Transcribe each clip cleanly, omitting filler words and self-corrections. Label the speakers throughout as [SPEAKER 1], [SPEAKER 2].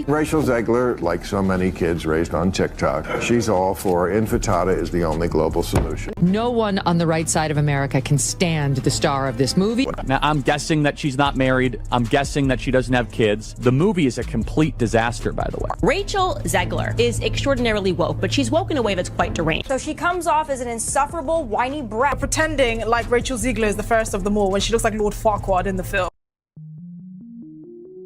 [SPEAKER 1] Rachel Zegler, like so many kids raised on TikTok, she's all for infantada is the only global solution.
[SPEAKER 2] No one on the right side of America can stand the star of this movie.
[SPEAKER 3] Now, I'm guessing that she's not married. I'm guessing that she doesn't have kids. The movie is a complete disaster, by the way.
[SPEAKER 4] Rachel Zegler is extraordinarily woke, but she's woke in a way that's quite deranged.
[SPEAKER 5] So she comes off as an insufferable, whiny brat.
[SPEAKER 6] Pretending like Rachel Zegler is the first of them all when she looks like Lord Farquaad in the film.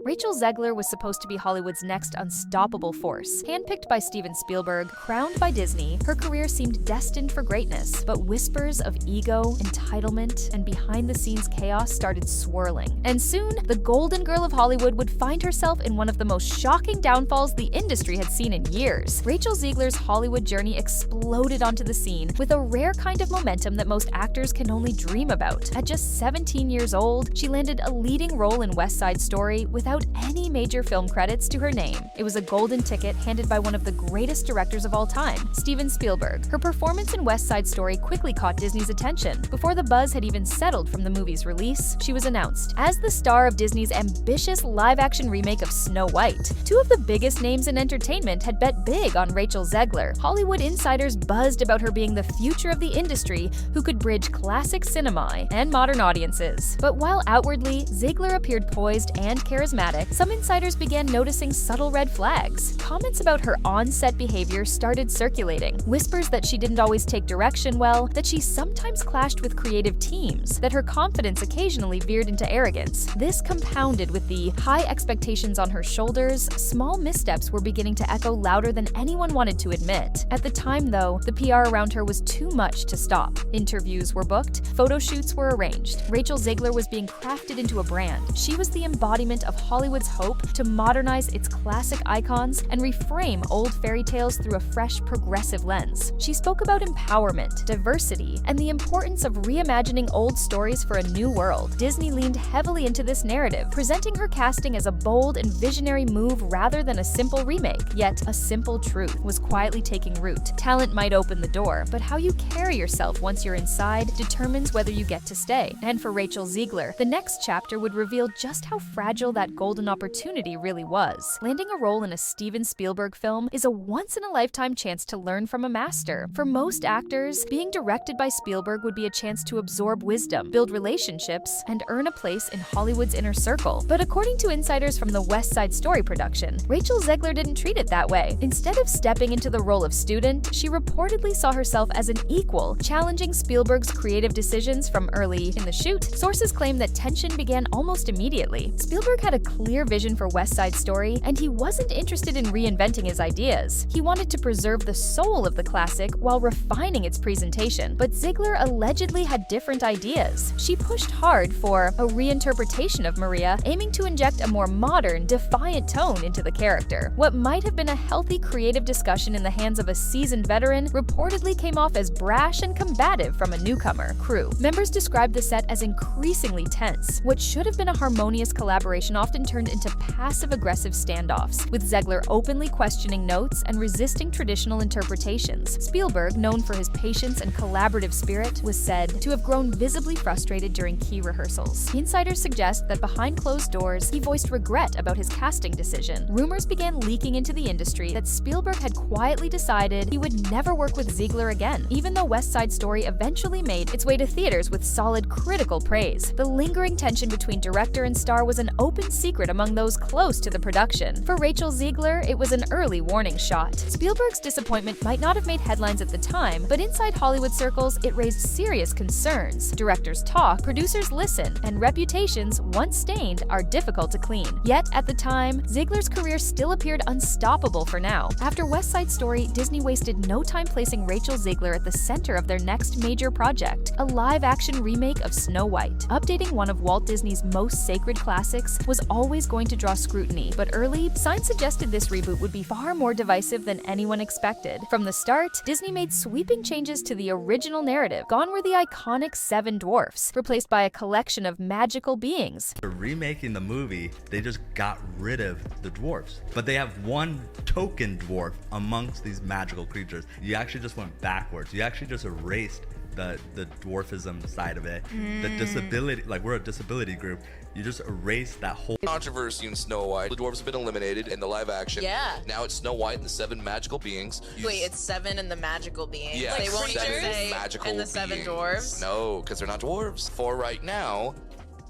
[SPEAKER 7] Rachel Zegler was supposed to be Hollywood's next unstoppable force. Handpicked by Steven Spielberg, crowned by Disney, her career seemed destined for greatness. But whispers of ego, entitlement, and behind-the-scenes chaos started swirling. And soon, the golden girl of Hollywood would find herself in one of the most shocking downfalls the industry had seen in years. Rachel Zegler's Hollywood journey exploded onto the scene with a rare kind of momentum that most actors can only dream about. At just 17 years old, she landed a leading role in West Side Story without any major film credits to her name. It was a golden ticket handed by one of the greatest directors of all time, Steven Spielberg. Her performance in West Side Story quickly caught Disney's attention. Before the buzz had even settled from the movie's release, she was announced as the star of Disney's ambitious live-action remake of Snow White. Two of the biggest names in entertainment had bet big on Rachel Zegler. Hollywood insiders buzzed about her being the future of the industry who could bridge classic cinema and modern audiences. But while outwardly, Zegler appeared poised and charismatic, some insiders began noticing subtle red flags. Comments about her on-set behavior started circulating. Whispers that she didn't always take direction well, that she sometimes clashed with creative teams, that her confidence occasionally veered into arrogance. This compounded with the high expectations on her shoulders, small missteps were beginning to echo louder than anyone wanted to admit. At the time, though, the PR around her was too much to stop. Interviews were booked, photo shoots were arranged. Rachel Zegler was being crafted into a brand. She was the embodiment of Hollywood's hope to modernize its classic icons and reframe old fairy tales through a fresh, progressive lens. She spoke about empowerment, diversity, and the importance of reimagining old stories for a new world. Disney leaned heavily into this narrative, presenting her casting as a bold and visionary move rather than a simple remake. Yet, a simple truth was quietly taking root. Talent might open the door, but how you carry yourself once you're inside determines whether you get to stay. And for Rachel Zegler, the next chapter would reveal just how fragile that golden opportunity really was. Landing a role in a Steven Spielberg film is a once-in-a-lifetime chance to learn from a master. For most actors, being directed by Spielberg would be a chance to absorb wisdom, build relationships, and earn a place in Hollywood's inner circle. But according to insiders from the West Side Story production, Rachel Zegler didn't treat it that way. Instead of stepping into the role of student, she reportedly saw herself as an equal, challenging Spielberg's creative decisions from early in the shoot. Sources claim that tension began almost immediately. Spielberg had a clear vision for West Side Story, and he wasn't interested in reinventing his ideas. He wanted to preserve the soul of the classic while refining its presentation. But Zegler allegedly had different ideas. She pushed hard for a reinterpretation of Maria, aiming to inject a more modern, defiant tone into the character. What might have been a healthy creative discussion in the hands of a seasoned veteran reportedly came off as brash and combative from a newcomer. Crew members described the set as increasingly tense. What should have been a harmonious collaboration often turned into passive-aggressive standoffs, with Zegler openly questioning notes and resisting traditional interpretations. Spielberg, known for his patience and collaborative spirit, was said to have grown visibly frustrated during key rehearsals. Insiders suggest that behind closed doors, he voiced regret about his casting decision. Rumors began leaking into the industry that Spielberg had quietly decided he would never work with Zegler again, even though West Side Story eventually made its way to theaters with solid critical praise. The lingering tension between director and star was an open secret among those close to the production. For Rachel Zegler, it was an early warning shot. Spielberg's disappointment might not have made headlines at the time, but inside Hollywood circles, it raised serious concerns. Directors talk, producers listen, and reputations, once stained, are difficult to clean. Yet, at the time, Zegler's career still appeared unstoppable for now. After West Side Story, Disney wasted no time placing Rachel Zegler at the center of their next major project, a live-action remake of Snow White. Updating one of Walt Disney's most sacred classics was always going to draw scrutiny, but early signs suggested this reboot would be far more divisive than anyone expected. From the start, Disney made sweeping changes to the original narrative. Gone were the iconic seven dwarfs, replaced by a collection of magical beings.
[SPEAKER 8] For remaking the movie, they just got rid of the dwarfs, but they have one token dwarf amongst these magical creatures. You actually just went backwards. You actually just erased the dwarfism side of it, the disability, like we're a disability group. You just erase that whole
[SPEAKER 9] controversy in Snow White. The dwarves have been eliminated in the live action.
[SPEAKER 10] Yeah.
[SPEAKER 9] Now it's Snow White and the 7 magical beings.
[SPEAKER 10] Wait, it's 7 and the magical beings.
[SPEAKER 9] Yeah,
[SPEAKER 10] They won't
[SPEAKER 9] 7
[SPEAKER 10] say
[SPEAKER 9] magical
[SPEAKER 10] and the 7
[SPEAKER 9] beings.
[SPEAKER 10] dwarves.
[SPEAKER 9] No, because they're not dwarves. For right now,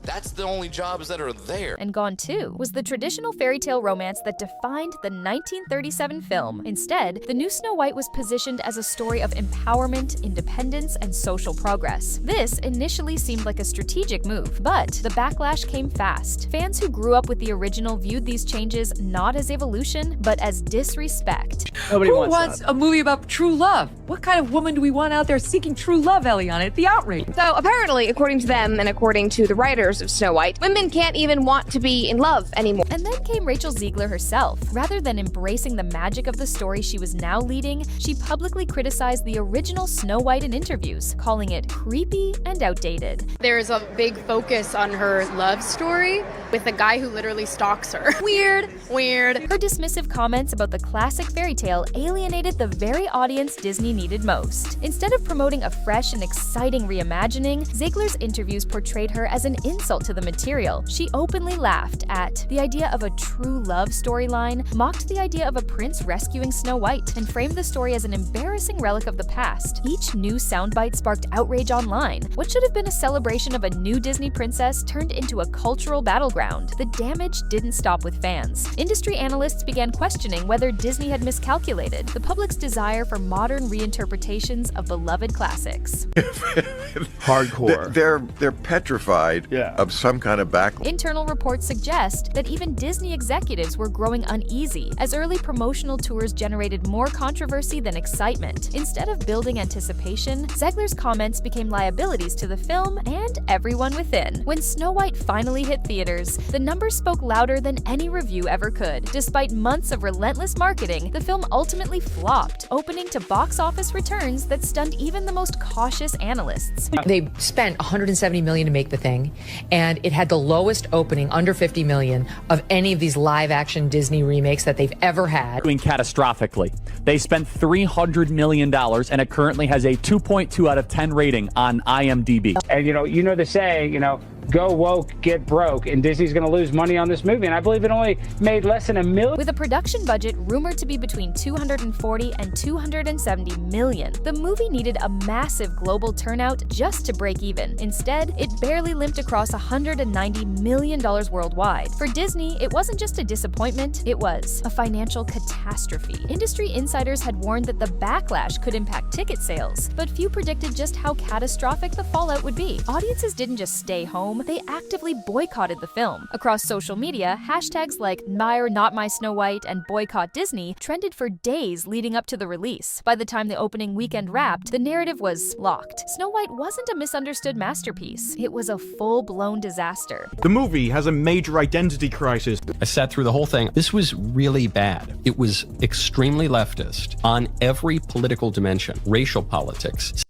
[SPEAKER 9] that's the only jobs that are there.
[SPEAKER 7] And gone too was the traditional fairy tale romance that defined the 1937 film. Instead, the new Snow White was positioned as a story of empowerment, independence, and social progress. This initially seemed like a strategic move, but the backlash came fast. Fans who grew up with the original viewed these changes not as evolution, but as disrespect.
[SPEAKER 2] Who wants a movie about true love? What kind of woman do we want out there seeking true love, Eliana? It's the outrage.
[SPEAKER 5] So apparently, according to them and according to the writers of Snow White, women can't even want to be in love anymore.
[SPEAKER 7] And then came Rachel Zegler herself. Rather than embracing the magic of the story she was now leading, she publicly criticized the original Snow White in interviews, calling it creepy and outdated.
[SPEAKER 5] There's a big focus on her love story with a guy who literally stalks her. Weird.
[SPEAKER 7] Her dismissive comments about the classic fairy tale alienated the very audience Disney needed most. Instead of promoting a fresh and exciting reimagining, Zegler's interviews portrayed her as an insult to the material. She openly laughed at the idea of a true love storyline, mocked the idea of a prince rescuing Snow White, and framed the story as an embarrassing relic of the past. Each new soundbite sparked outrage online. What should have been a celebration of a new Disney princess turned into a cultural battleground. The damage didn't stop with fans. Industry analysts began questioning whether Disney had miscalculated the public's desire for modern reinterpretations of beloved classics.
[SPEAKER 11] Hardcore.
[SPEAKER 1] They're petrified of some kind of backlash.
[SPEAKER 7] Internal reports suggest that even Disney executives were growing uneasy as early promotional tours generated more controversy than excitement. Instead of building anticipation, Zegler's comments became liabilities to the film and everyone within. When Snow White finally hit theaters, the numbers spoke louder than any review ever could. Despite months of relentless marketing, the film ultimately flopped, opening to box office returns that stunned even the most cautious analysts.
[SPEAKER 2] They spent $170 million to make the thing, and it had the lowest opening, under $50 million, of any of these live-action Disney remakes that they've ever had.
[SPEAKER 3] Doing catastrophically. They spent $300 million, and it currently has a 2.2 out of 10 rating on IMDb.
[SPEAKER 11] And you know the saying, go woke, get broke, and Disney's going to lose money on this movie. And I believe it only made less than $1 million.
[SPEAKER 7] With a production budget rumored to be between $240 and $270 million, the movie needed a massive global turnout just to break even. Instead, it barely limped across $190 million worldwide. For Disney, it wasn't just a disappointment, it was a financial catastrophe. Industry insiders had warned that the backlash could impact ticket sales, but few predicted just how catastrophic the fallout would be. Audiences didn't just stay home, they actively boycotted the film. Across social media, hashtags like Admire Not My Snow White and Boycott Disney trended for days leading up to the release. By the time the opening weekend wrapped, the narrative was locked. Snow White wasn't a misunderstood masterpiece. It was a full-blown disaster.
[SPEAKER 12] The movie has a major identity crisis.
[SPEAKER 13] I sat through the whole thing. This was really bad. It was extremely leftist on every political dimension. Racial politics,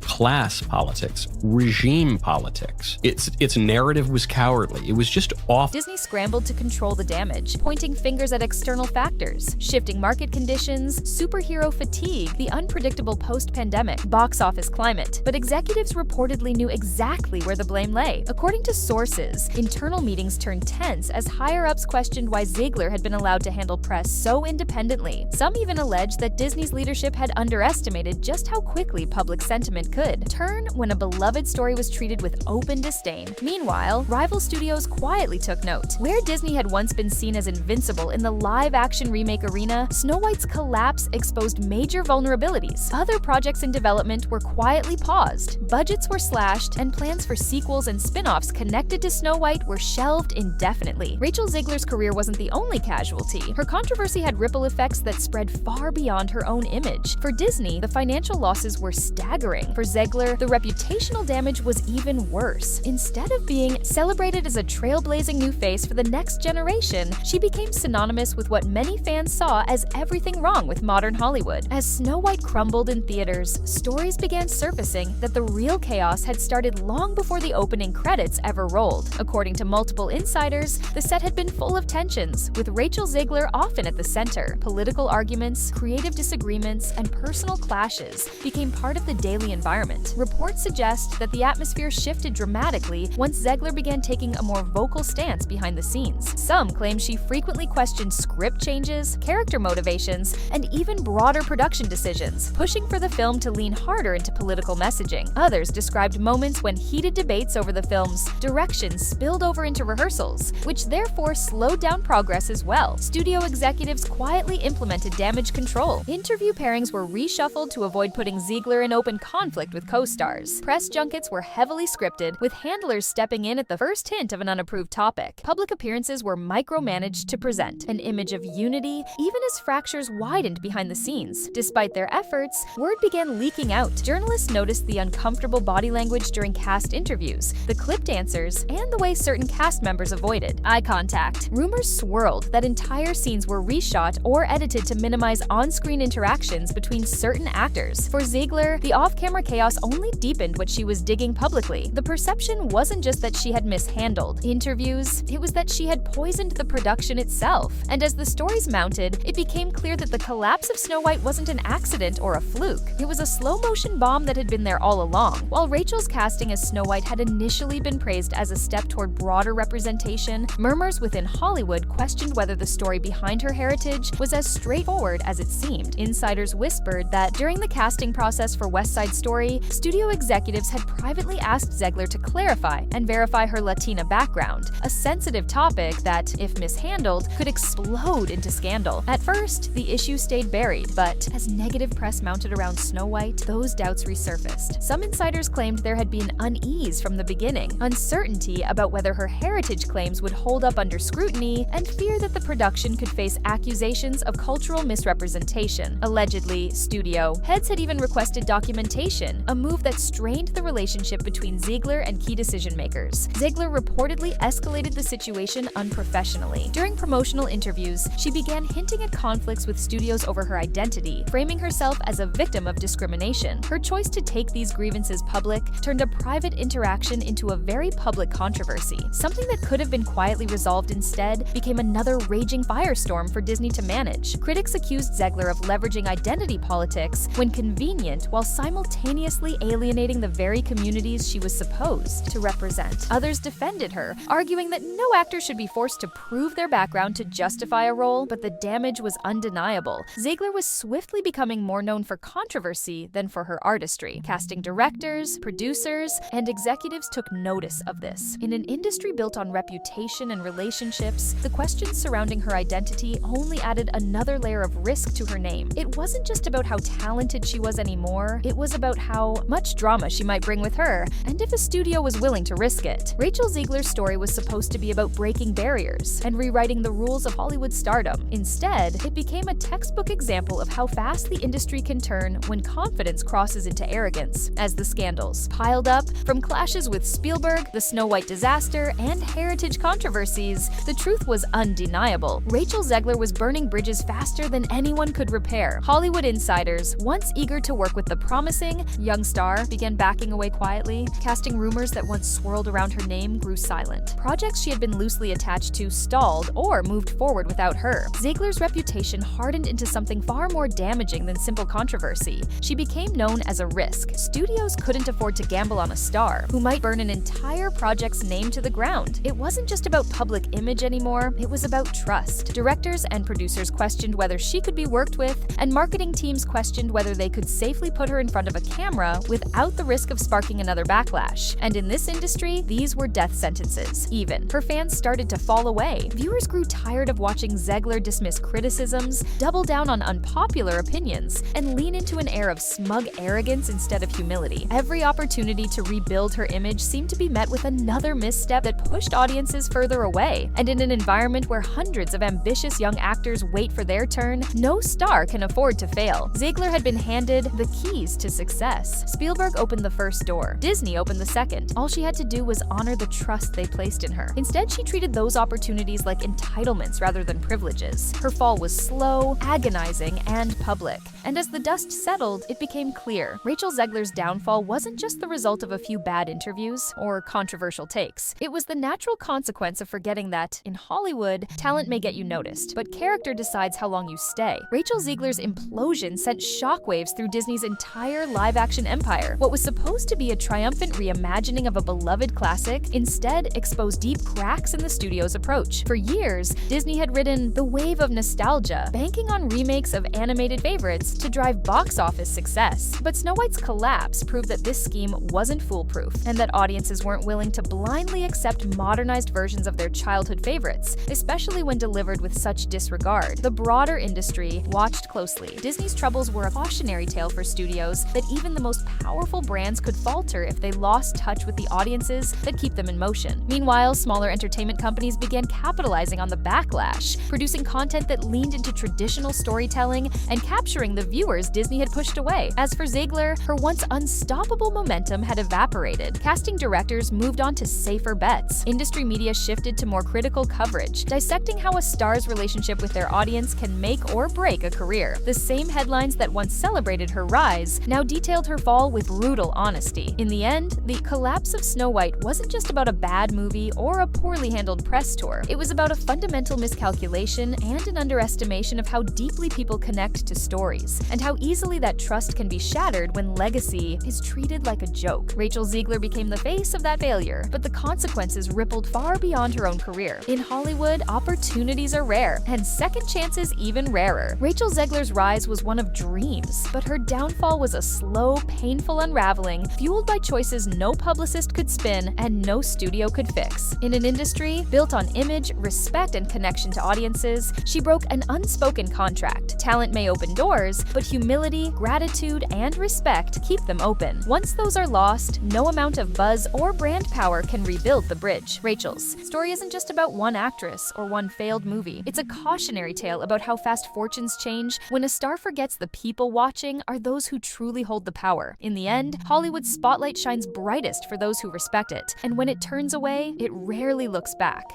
[SPEAKER 13] class politics, regime politics. Its narrative was cowardly. It was just awful.
[SPEAKER 7] Disney scrambled to control the damage, pointing fingers at external factors, shifting market conditions, superhero fatigue, the unpredictable post-pandemic box office climate. But executives reportedly knew exactly where the blame lay. According to sources, internal meetings turned tense as higher-ups questioned why Zegler had been allowed to handle press so independently. Some even alleged that Disney's leadership had underestimated just how quickly public sentiment could turn when a beloved story was treated with open disdain. Meanwhile, rival studios quietly took note. Where Disney had once been seen as invincible in the live-action remake arena, Snow White's collapse exposed major vulnerabilities. Other projects in development were quietly paused, budgets were slashed, and plans for sequels and spin-offs connected to Snow White were shelved indefinitely. Rachel Zegler's career wasn't the only casualty. Her controversy had ripple effects that spread far beyond her own image. For Disney, the financial losses were staggering. For Zegler, the reputational damage was even worse. Instead of being celebrated as a trailblazing new face for the next generation, she became synonymous with what many fans saw as everything wrong with modern Hollywood. As Snow White crumbled in theaters, stories began surfacing that the real chaos had started long before the opening credits ever rolled. According to multiple insiders, the set had been full of tensions, with Rachel Zegler often at the center. Political arguments, creative disagreements, and personal clashes became part of the daily environment. Reports suggest that the atmosphere shifted dramatically once Zegler began taking a more vocal stance behind the scenes. Some claim she frequently questioned script changes, character motivations, and even broader production decisions, pushing for the film to lean harder into political messaging. Others described moments when heated debates over the film's direction spilled over into rehearsals, which therefore slowed down progress as well. Studio executives quietly implemented damage control. Interview pairings were reshuffled to avoid putting Zegler in open conflict with co-stars. Press junkets were heavily scripted, with handlers stepping in at the first hint of an unapproved topic. Public appearances were micromanaged to present an image of unity, even as fractures widened behind the scenes. Despite their efforts, word began leaking out. Journalists noticed the uncomfortable body language during cast interviews, the clipped answers, and the way certain cast members avoided eye contact. Rumors swirled that entire scenes were reshot or edited to minimize on-screen interactions between certain actors. For Zegler, the off-camera chaos only deepened what she was digging publicly. The perception wasn't just that she had mishandled interviews, it was that she had poisoned the production itself. And as the stories mounted, it became clear that the collapse of Snow White wasn't an accident or a fluke. It was a slow-motion bomb that had been there all along. While Rachel's casting as Snow White had initially been praised as a step toward broader representation, murmurs within Hollywood questioned whether the story behind her heritage was as straightforward as it seemed. Insiders whispered that during the casting process for West Side Story, studio executives had privately asked Zegler to clarify and verify her Latina background, a sensitive topic that, if mishandled, could explode into scandal. At first, the issue stayed buried, but as negative press mounted around Snow White, those doubts resurfaced. Some insiders claimed there had been unease from the beginning, uncertainty about whether her heritage claims would hold up under scrutiny, and fear that the production could face accusations of cultural misrepresentation. Allegedly, studio heads had even requested documentation, a move that strained the relationship between Zegler and key decision-makers. Zegler reportedly escalated the situation unprofessionally. During promotional interviews, she began hinting at conflicts with studios over her identity, framing herself as a victim of discrimination. Her choice to take these grievances public turned a private interaction into a very public controversy. Something that could have been quietly resolved instead became another raging firestorm for Disney to manage. Critics accused Zegler of leveraging identity politics when convenient, while simultaneously alienating the very communities she was supposed to represent. Others defended her, arguing that no actor should be forced to prove their background to justify a role, but the damage was undeniable. Zegler was swiftly becoming more known for controversy than for her artistry. Casting directors, producers, and executives took notice of this. In an industry built on reputation and relationships, the questions surrounding her identity only added another layer of risk to her name. It wasn't just about how talented she was anymore, it was about how much drama she might bring with her, and if a studio was willing to risk it. Rachel Zegler's story was supposed to be about breaking barriers and rewriting the rules of Hollywood stardom. Instead, it became a textbook example of how fast the industry can turn when confidence crosses into arrogance. As the scandals piled up, from clashes with Spielberg, the Snow White disaster, and heritage controversies, the truth was undeniable. Rachel Zegler was burning bridges faster than anyone could repair. Hollywood insiders, once eager to work with the promising young star, began backing away quietly. Casting rumors that once swirled around her name grew silent. Projects she had been loosely attached to stalled or moved forward without her. Zegler's reputation hardened into something far more damaging than simple controversy. She became known as a risk. Studios couldn't afford to gamble on a star who might burn an entire project's name to the ground. It wasn't just about public image anymore, it was about trust. Directors and producers questioned whether she could be worked with, and marketing teams questioned whether they could safely put her in front of a camera without the risk of sparking another backlash. And in this industry, these were death sentences. Even her fans started to fall away. Viewers grew tired of watching Zegler dismiss criticisms, double down on unpopular opinions, and lean into an air of smug arrogance instead of humility. Every opportunity to rebuild her image seemed to be met with another misstep that pushed audiences further away. And in an environment where hundreds of ambitious young actors wait for their turn, no star can afford to fail. Zegler had been handed the keys to success. Spielberg opened the first door. Disney opened the second. All she had to do was honor the trust they placed in her. Instead, she treated those opportunities like entitlements rather than privileges. Her fall was slow, agonizing, and public. And as the dust settled, it became clear Rachel Zegler's downfall wasn't just the result of a few bad interviews or controversial takes. It was the natural consequence of forgetting that, in Hollywood, talent may get you noticed, but character decides how long you stay. Rachel Zegler's implosion sent shockwaves through Disney's entire entire live-action empire. What was supposed to be a triumphant reimagining of a beloved classic instead exposed deep cracks in the studio's approach. For years, Disney had ridden the wave of nostalgia, banking on remakes of animated favorites to drive box office success. But Snow White's collapse proved that this scheme wasn't foolproof, and that audiences weren't willing to blindly accept modernized versions of their childhood favorites, especially when delivered with such disregard. The broader industry watched closely. Disney's troubles were a cautionary tale for studios that even the most powerful brands could falter if they lost touch with the audiences that keep them in motion. Meanwhile, smaller entertainment companies began capitalizing on the backlash, producing content that leaned into traditional storytelling and capturing the viewers Disney had pushed away. As for Zegler, her once unstoppable momentum had evaporated. Casting directors moved on to safer bets. Industry media shifted to more critical coverage, dissecting how a star's relationship with their audience can make or break a career. The same headlines that once celebrated her rise now detailed her fall with brutal honesty. In the end, the collapse of Snow White wasn't just about a bad movie or a poorly handled press tour. It was about a fundamental miscalculation and an underestimation of how deeply people connect to stories, and how easily that trust can be shattered when legacy is treated like a joke. Rachel Zegler became the face of that failure, but the consequences rippled far beyond her own career. In Hollywood, opportunities are rare, and second chances even rarer. Rachel Zegler's rise was one of dreams, but her downfall was a slow, painful unraveling, fueled by choices no publicist could spin and no studio could fix. In an industry built on image, respect, and connection to audiences, she broke an unspoken contract. Talent may open doors, but humility, gratitude, and respect keep them open. Once those are lost, no amount of buzz or brand power can rebuild the bridge. Rachel's story isn't just about one actress or one failed movie. It's a cautionary tale about how fast fortunes change when a star forgets the people watching are those who truly hold the power. In the end, Hollywood's spotlight shines brightest for those who respect it, and when it turns away, it rarely looks back.